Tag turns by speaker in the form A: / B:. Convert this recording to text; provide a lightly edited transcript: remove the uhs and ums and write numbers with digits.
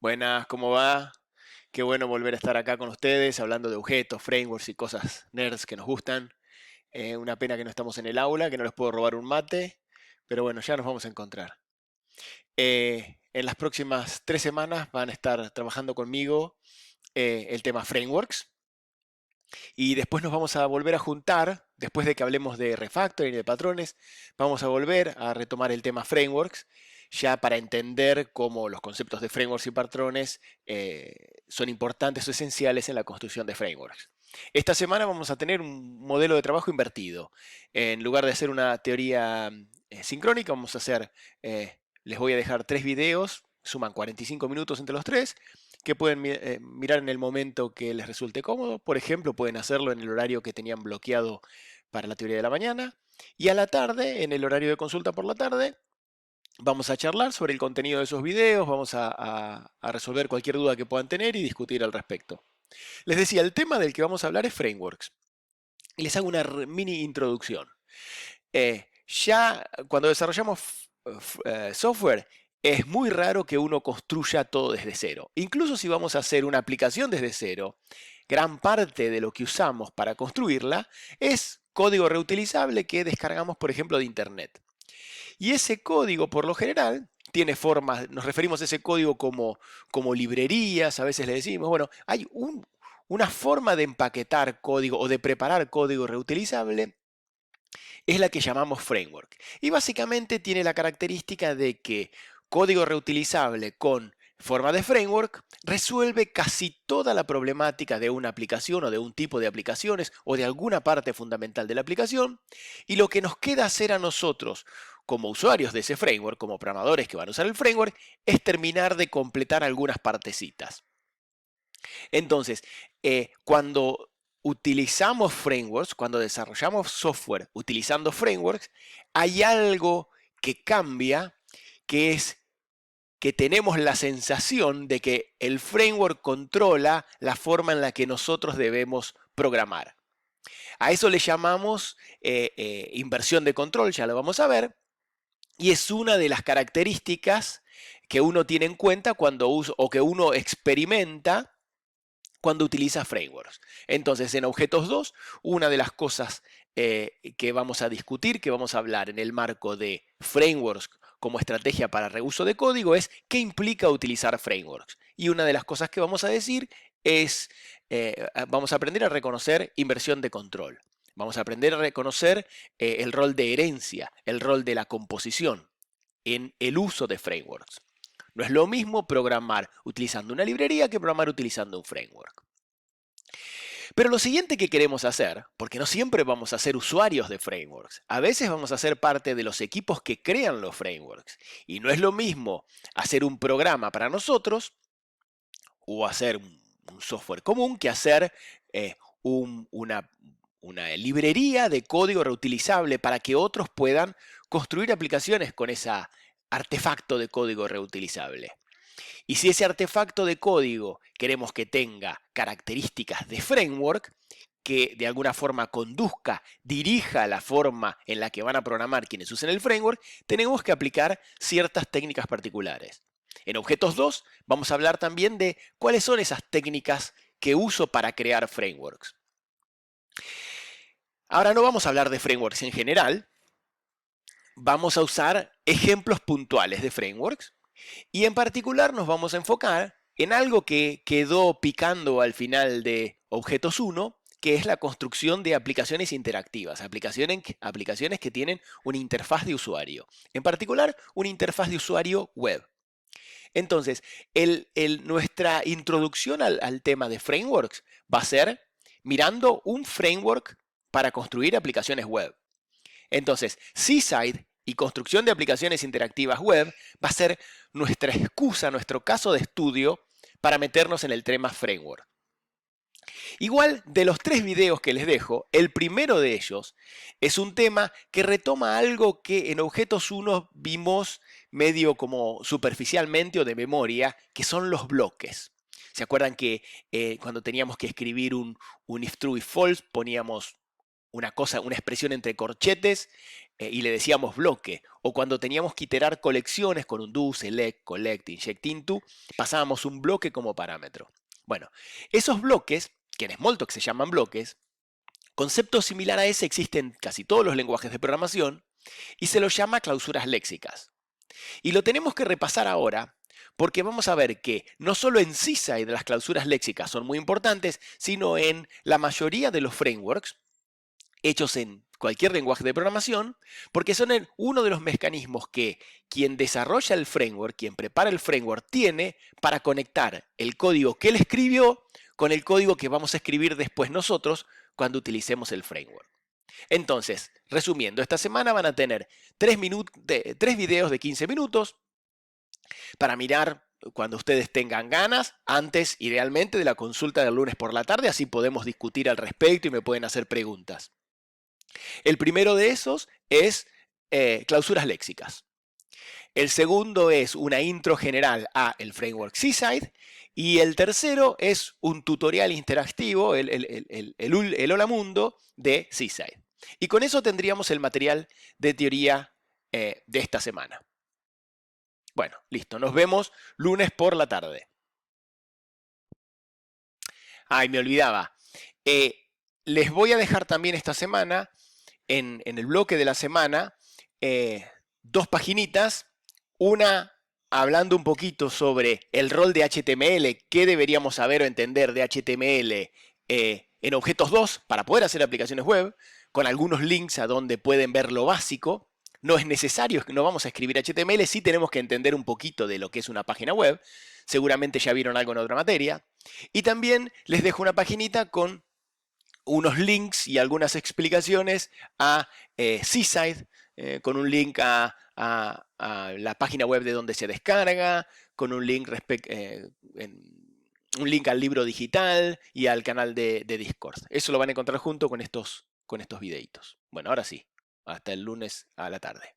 A: Buenas, ¿cómo va? Qué bueno volver a estar acá con ustedes, hablando de objetos, frameworks y cosas nerds que nos gustan. Una pena que no estamos en el aula, que no les puedo robar un mate, pero bueno, ya nos vamos a encontrar. En las próximas 3 semanas van a estar trabajando conmigo el tema frameworks y después nos vamos a volver a juntar, después de que hablemos de refactoring y de patrones, vamos a volver a retomar el tema frameworks, ya para entender cómo los conceptos de frameworks y patrones son importantes o esenciales en la construcción de frameworks. Esta semana vamos a tener un modelo de trabajo invertido. En lugar de hacer una teoría sincrónica, vamos a hacer, les voy a dejar 3 videos, suman 45 minutos entre los tres, que pueden mirar en el momento que les resulte cómodo. Por ejemplo, pueden hacerlo en el horario que tenían bloqueado para la teoría de la mañana. Y a la tarde, en el horario de consulta por la tarde, vamos a charlar sobre el contenido de esos videos, vamos a resolver cualquier duda que puedan tener y discutir al respecto. Les decía, el tema del que vamos a hablar es frameworks. Y les hago una mini introducción. Ya cuando desarrollamos software, es muy raro que uno construya todo desde cero. Incluso si vamos a hacer una aplicación desde cero, gran parte de lo que usamos para construirla es código reutilizable que descargamos, por ejemplo, de Internet. Y ese código, por lo general, tiene formas, nos referimos a ese código como librerías, a veces le decimos, bueno, hay una forma de empaquetar código o de preparar código reutilizable es la que llamamos framework. Y básicamente tiene la característica de que código reutilizable con forma de framework resuelve casi toda la problemática de una aplicación o de un tipo de aplicaciones o de alguna parte fundamental de la aplicación, y lo que nos queda hacer a nosotros como usuarios de ese framework, como programadores que van a usar el framework, es terminar de completar algunas partecitas. Entonces, cuando utilizamos frameworks, cuando desarrollamos software utilizando frameworks, hay algo que cambia, que es que tenemos la sensación de que el framework controla la forma en la que nosotros debemos programar. A eso le llamamos inversión de control, ya lo vamos a ver, y es una de las características que uno tiene en cuenta cuando usa o que uno experimenta cuando utiliza frameworks. Entonces, en Objetos 2, una de las cosas que vamos a discutir, que vamos a hablar en el marco de frameworks como estrategia para reuso de código, es qué implica utilizar frameworks. Y una de las cosas que vamos a decir es, vamos a aprender a reconocer inversión de control. Vamos a aprender a reconocer el rol de herencia, el rol de la composición en el uso de frameworks. No es lo mismo programar utilizando una librería que programar utilizando un framework. Pero lo siguiente que queremos hacer, porque no siempre vamos a ser usuarios de frameworks, a veces vamos a ser parte de los equipos que crean los frameworks. Y no es lo mismo hacer un programa para nosotros o hacer un software común que hacer una librería de código reutilizable para que otros puedan construir aplicaciones con ese artefacto de código reutilizable. Y si ese artefacto de código queremos que tenga características de framework, que de alguna forma conduzca, dirija la forma en la que van a programar quienes usen el framework, tenemos que aplicar ciertas técnicas particulares. En Objetos 2 vamos a hablar también de cuáles son esas técnicas que uso para crear frameworks. Ahora no vamos a hablar de frameworks en general, vamos a usar ejemplos puntuales de frameworks y en particular nos vamos a enfocar en algo que quedó picando al final de Objetos 1, que es la construcción de aplicaciones interactivas, aplicaciones que tienen una interfaz de usuario, en particular una interfaz de usuario web. Entonces, nuestra introducción al tema de frameworks va a ser mirando un framework para construir aplicaciones web. Entonces, Seaside y construcción de aplicaciones interactivas web va a ser nuestra excusa, nuestro caso de estudio para meternos en el tema framework. Igual, de los 3 videos que les dejo, el primero de ellos es un tema que retoma algo que en Objetos 1 vimos medio como superficialmente o de memoria, que son los bloques. ¿Se acuerdan que cuando teníamos que escribir un if true, if false, poníamos una cosa, una expresión entre corchetes y le decíamos bloque. O cuando teníamos que iterar colecciones con un do, select, collect, inject into, pasábamos un bloque como parámetro. Bueno, esos bloques, que en Smalltalk se llaman bloques, concepto similar a ese existe en casi todos los lenguajes de programación y se los llama clausuras léxicas. Y lo tenemos que repasar ahora porque vamos a ver que no solo en Seaside las clausuras léxicas son muy importantes, sino en la mayoría de los frameworks hechos en cualquier lenguaje de programación, porque son uno de los mecanismos que quien desarrolla el framework, quien prepara el framework, tiene para conectar el código que él escribió con el código que vamos a escribir después nosotros cuando utilicemos el framework. Entonces, resumiendo, esta semana van a tener 3 videos de 15 minutos para mirar cuando ustedes tengan ganas, antes idealmente de la consulta del lunes por la tarde, así podemos discutir al respecto y me pueden hacer preguntas. El primero de esos es clausuras léxicas. El segundo es una intro general a el framework Seaside. Y el tercero es un tutorial interactivo, el Hola Mundo de Seaside. Y con eso tendríamos el material de teoría de esta semana. Bueno, listo. Nos vemos lunes por la tarde. Ay, me olvidaba. Les voy a dejar también esta semana, en el bloque de la semana, 2 paginitas. Una hablando un poquito sobre el rol de HTML, qué deberíamos saber o entender de HTML en Objetos 2 para poder hacer aplicaciones web, con algunos links a donde pueden ver lo básico. No es necesario, no vamos a escribir HTML, sí tenemos que entender un poquito de lo que es una página web. Seguramente ya vieron algo en otra materia. Y también les dejo una paginita con unos links y algunas explicaciones a Seaside, con un link a la página web de donde se descarga, con un link, un link al libro digital y al canal de Discord. Eso lo van a encontrar junto con estos videitos. Bueno, ahora sí, hasta el lunes a la tarde.